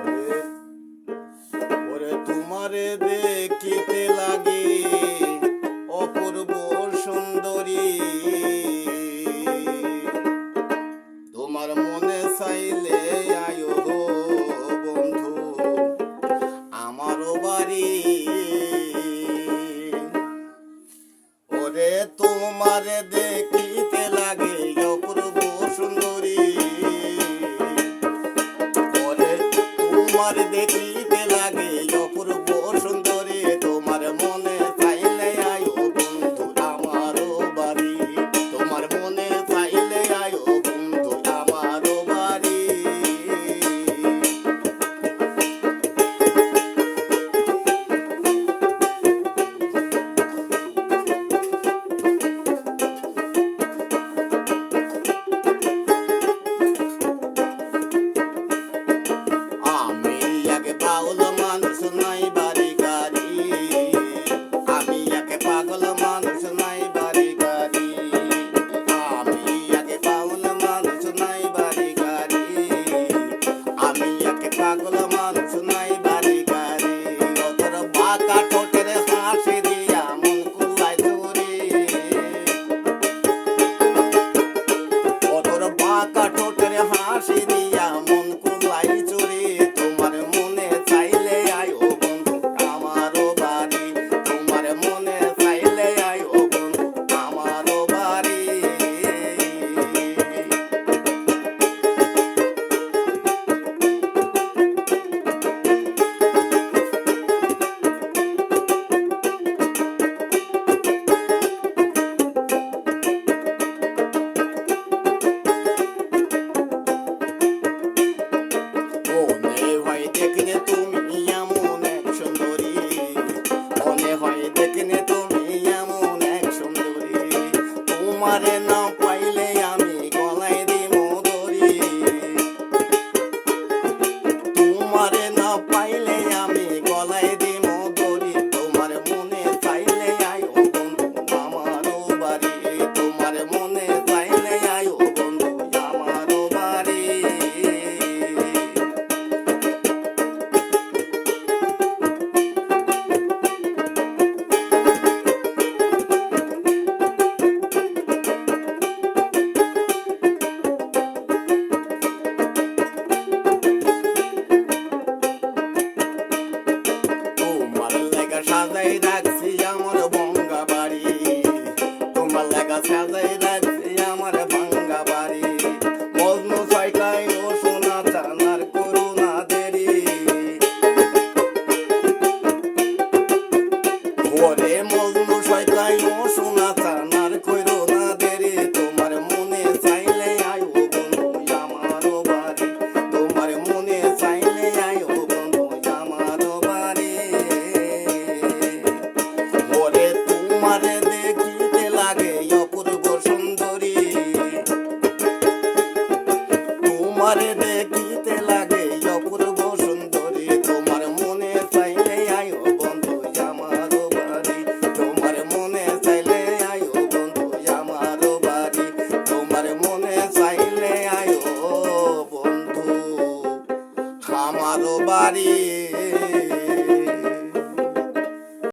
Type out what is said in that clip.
ওরে ওরে তোমারে দেখিতে লাগে অপূর্ব সুন্দরী, তোমার মনে চাইলে আয়ো বন্ধু আমারও বাড়ি। ওরে তোমারে দেখিতে লাগে অপূর্ব সুন্দরী, ওরে তোমার দেখিতে লাগে অপূর্ব সুন্দরী, তোমার মনে চাইলে আয়ো বন্ধু আমারও বাড়ি, তোমার মনে চাইলে আয়ো বন্ধু আমারও বাড়ি। আমি আগে পাগল মানুষ নাই বাড়ি গাড়ি, আমি আগে পাগল মানুষ নাই বাড়ি গাড়ি, আমি আগে পাগল মানুষ নাই বাড়ি গাড়ি, আমি আগে পাগল